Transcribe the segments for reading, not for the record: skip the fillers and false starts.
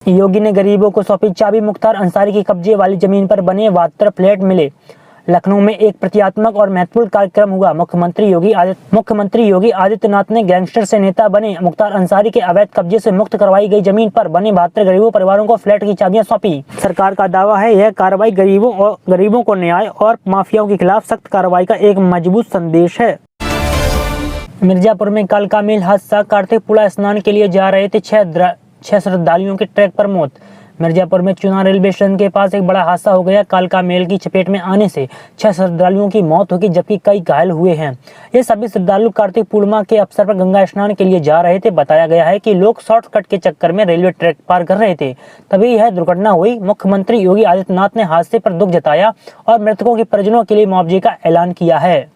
योगी ने गरीबों को सौंपी चाबी, मुख्तार अंसारी की कब्जे वाली जमीन पर बने 72 फ्लैट मिले। लखनऊ में एक प्रतीकात्मक और महत्वपूर्ण कार्यक्रम हुआ। मुख्यमंत्री योगी आदित्यनाथ ने गैंगस्टर से नेता बने मुख्तार अंसारी के अवैध कब्जे से मुक्त करवाई गई जमीन पर बने 72 गरीबों परिवारों को फ्लैट की चाबियां सौंपी। सरकार का दावा है यह कार्रवाई गरीबों को न्याय और माफियाओं के खिलाफ सख्त कार्रवाई का एक मजबूत संदेश है। मिर्जापुर में कालका मेल हादसा, कार्तिक पूर्णिमा स्नान के लिए जा रहे थे 6 श्रद्धालुओं की ट्रैक पर मौत। मिर्जापुर में चुना रेलवे स्टेशन के पास एक बड़ा हादसा हो गया। कालका मेल की चपेट में आने से 6 श्रद्धालुओं की मौत होगी, जबकि कई घायल हुए हैं। ये सभी श्रद्धालु कार्तिक पूर्णिमा के अवसर पर गंगा स्नान के लिए जा रहे थे। बताया गया है कि लोग शॉर्टकट के चक्कर में रेलवे ट्रैक पार कर रहे थे, तभी यह दुर्घटना हुई। मुख्यमंत्री योगी आदित्यनाथ ने हादसे पर दुख जताया और मृतकों के परिजनों के लिए मुआवजे का ऐलान किया है।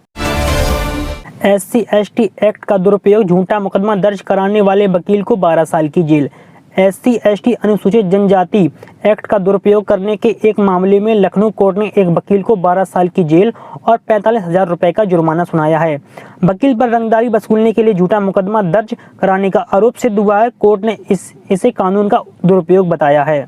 SC/ST एक्ट का दुरुपयोग, झूठा मुकदमा दर्ज कराने वाले वकील को 12 साल की जेल। SC/ST अनुसूचित जनजाति एक्ट का दुरुपयोग करने के एक मामले में लखनऊ कोर्ट ने एक वकील को 12 साल की जेल और 45,000 रुपए का जुर्माना सुनाया है। वकील पर रंगदारी वसूलने के लिए झूठा मुकदमा दर्ज कराने का आरोप सिद्ध हुआ है। कोर्ट ने इसे कानून का दुरुपयोग बताया है।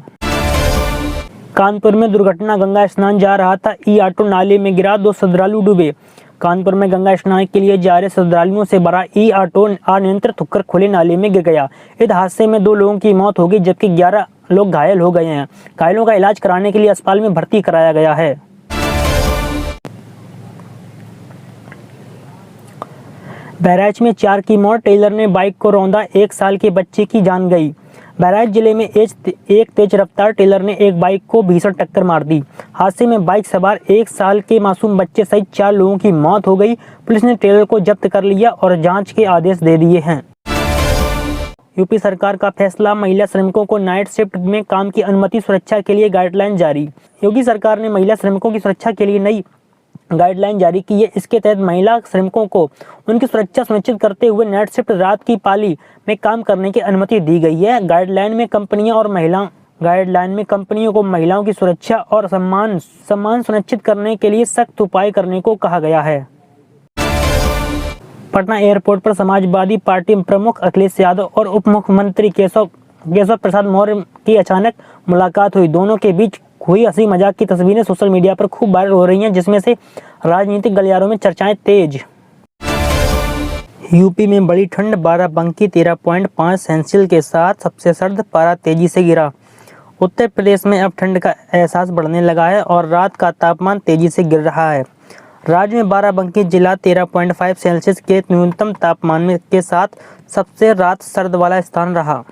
कानपुर में दुर्घटना, गंगा स्नान जा रहा था ई-ऑटो नाले में गिरा, 2 श्रद्धालु डूबे। कानपुर में गंगा स्नान के लिए जा रहे श्रद्धालुओं से भरा ई-ऑटो अनियंत्रित होकर खुले नाले में गिर गया। इस हादसे में 2 लोगों की मौत हो गई, जबकि 11 लोग घायल हो गए हैं। घायलों का इलाज कराने के लिए अस्पताल में भर्ती कराया गया है। बहराइच में 4 की मौत, टेलर ने बाइक को रौंदा, 1 साल के बच्चे की जान गई। बहराइच जिले में एक तेज रफ्तार टेलर ने एक बाइक को भीषण टक्कर मार दी। हादसे में बाइक सवार 1 साल के मासूम बच्चे सहित 4 लोगों की मौत हो गई। पुलिस ने टेलर को जब्त कर लिया और जांच के आदेश दे दिए हैं। यूपी सरकार का फैसला, महिला श्रमिकों को नाइट शिफ्ट में काम की अनुमति, सुरक्षा के लिए गाइडलाइन जारी। योगी सरकार ने महिला श्रमिकों की सुरक्षा के लिए नई गाइडलाइन जारी की है। इसके तहत महिला श्रमिकों को उनकी सुरक्षा सुनिश्चित करते हुए नाइट शिफ्ट रात की पाली में काम करने की अनुमति दी गई है। गाइडलाइन में कंपनियों को महिलाओं की सुरक्षा और सम्मान सुनिश्चित करने के लिए सख्त उपाय करने को कहा गया है। पटना एयरपोर्ट पर समाजवादी पार्टी प्रमुख अखिलेश यादव और उप मुख्यमंत्री केशव प्रसाद मौर्य की अचानक मुलाकात हुई। दोनों के बीच हुई हंसी मजाक की तस्वीरें सोशल मीडिया पर खूब वायरल हो रही हैं, जिसमें से राजनीतिक गलियारों में चर्चाएं तेज। यूपी में बड़ी ठंड, बाराबंकी 13.5 सेल्सियस के साथ सबसे सर्द पारा तेजी से गिरा। उत्तर प्रदेश में अब ठंड का एहसास बढ़ने लगा है और रात का तापमान तेजी से गिर रहा है। राज्य में बाराबंकी जिला 13.5 सेल्सियस के न्यूनतम तापमान के साथ सबसे रात सर्द वाला स्थान रहा।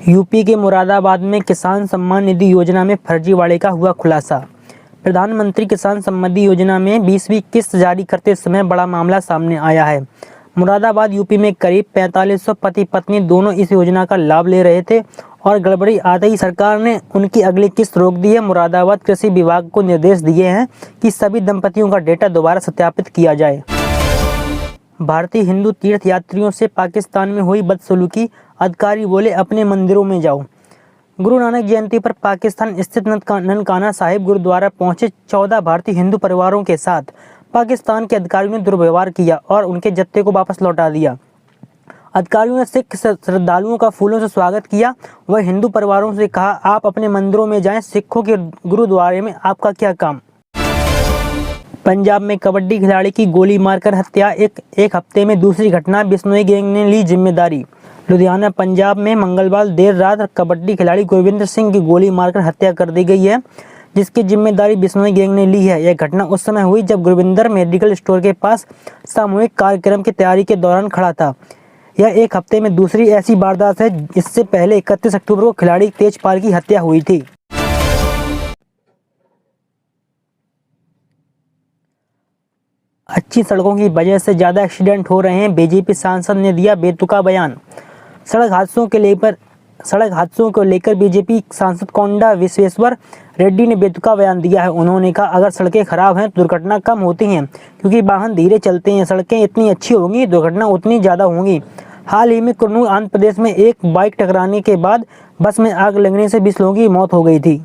यूपी के मुरादाबाद में किसान सम्मान निधि योजना में फर्जीवाड़े का हुआ खुलासा। प्रधानमंत्री किसान सम्मान निधि योजना में 20वीं किस्त जारी करते समय बड़ा मामला सामने आया है। मुरादाबाद यूपी में करीब 4500 पति पत्नी दोनों इस योजना का लाभ ले रहे थे और गड़बड़ी आते ही सरकार ने उनकी अगली किस्त रोक दी है। मुरादाबाद कृषि विभाग को निर्देश दिए हैं कि सभी दंपतियों का डेटा दोबारा सत्यापित किया जाए। भारतीय हिंदू तीर्थ यात्रियों से पाकिस्तान में हुई बदसलूकी, अधिकारी बोले अपने मंदिरों में जाओ। गुरु नानक जयंती पर पाकिस्तान स्थित ननकाना साहिब गुरुद्वारा पहुंचे 14 भारतीय हिंदू परिवारों के साथ पाकिस्तान के अधिकारियों ने दुर्व्यवहार किया और उनके जत्थे को वापस लौटा दिया। अधिकारियों ने सिख श्रद्धालुओं का फूलों से स्वागत किया। वह हिंदू परिवारों से कहा, आप अपने मंदिरों में जाएं, सिखों के गुरुद्वारे में आपका क्या काम। पंजाब में कबड्डी खिलाड़ी की गोली मारकर हत्या, एक हफ्ते में दूसरी घटना, बिश्नोई गैंग ने ली जिम्मेदारी। लुधियाना पंजाब में मंगलवार देर रात कबड्डी खिलाड़ी गुरविंदर सिंह की गोली मारकर हत्या कर दी गई है, जिसकी जिम्मेदारी बिश्नोई गैंग ने ली है। यह घटना उस समय हुई जब गुरविंदर मेडिकल स्टोर के पास सामूहिक कार्यक्रम की तैयारी के दौरान खड़ा था। यह एक हफ्ते में दूसरी ऐसी वारदात है। इससे पहले 31 अक्टूबर को खिलाड़ी तेजपाल की हत्या हुई थी। अच्छी सड़कों की वजह से ज़्यादा एक्सीडेंट हो रहे हैं, बीजेपी सांसद ने दिया बेतुका बयान। सड़क हादसों को लेकर बीजेपी सांसद कोंडा विश्वेश्वर रेड्डी ने बेतुका बयान दिया है। उन्होंने कहा, अगर सड़कें खराब हैं तो दुर्घटना कम होती हैं, क्योंकि वाहन धीरे चलते हैं। सड़कें इतनी अच्छी होंगी, दुर्घटना उतनी ज़्यादा होंगी। हाल ही में कुर्नूल आंध्र प्रदेश में एक बाइक टकराने के बाद बस में आग लगने से 20 लोगों की मौत हो गई थी।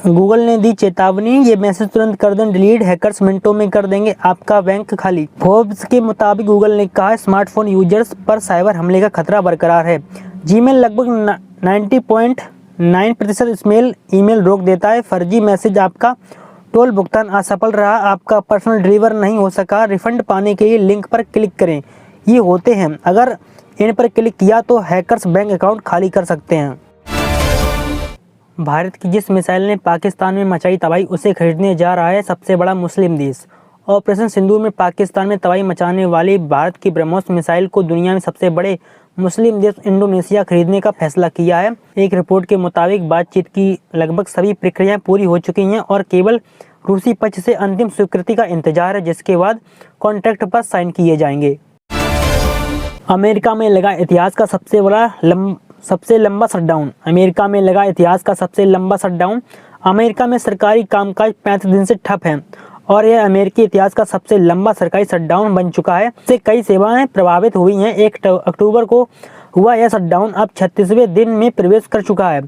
गूगल ने दी चेतावनी, ये मैसेज तुरंत कर दें डिलीट, हैकर्स मिनटों में कर देंगे आपका बैंक खाली। फोर्ब्स के मुताबिक गूगल ने कहा स्मार्टफोन यूजर्स पर साइबर हमले का खतरा बरकरार है। जीमेल लगभग 90.9% ईमेल रोक देता है। फर्जी मैसेज, आपका टोल भुगतान असफल रहा, आपका पर्सनल डिलीवर नहीं हो सका, रिफंड पाने के लिए लिंक पर क्लिक करें, ये होते हैं। अगर इन पर क्लिक किया तो हैकर्स बैंक अकाउंट खाली कर सकते हैं। भारत की जिस मिसाइल ने पाकिस्तान में मचाई तबाही, उसे खरीदने जा रहा है सबसे बड़ा मुस्लिम देश। ऑपरेशन सिंदूर में पाकिस्तान में तबाही मचाने वाली भारत की ब्रह्मोस मिसाइल को दुनिया में सबसे बड़े मुस्लिम देश इंडोनेशिया खरीदने का फैसला किया है। एक रिपोर्ट के मुताबिक बातचीत की लगभग सभी प्रक्रियाएं पूरी हो चुकी हैं और केवल रूसी पक्ष से अंतिम स्वीकृति का इंतजार है, जिसके बाद कॉन्ट्रैक्ट पर साइन किए जाएंगे। अमेरिका में लगा इतिहास का सबसे लंबा शटडाउन। अमेरिका में लगा इतिहास का सबसे लंबा शटडाउन। अमेरिका में सरकारी कामकाज 35 दिन से ठप है और यह अमेरिकी इतिहास का सबसे लंबा सरकारी शटडाउन बन चुका है। इससे कई सेवाएं प्रभावित हुई हैं। 1 अक्टूबर को हुआ यह शटडाउन अब 36वें दिन में प्रवेश कर चुका है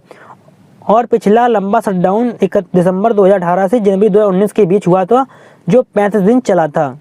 और पिछला लंबा शटडाउन दिसंबर 2018 से जनवरी 2019 के बीच हुआ था, जो 35 दिन चला था।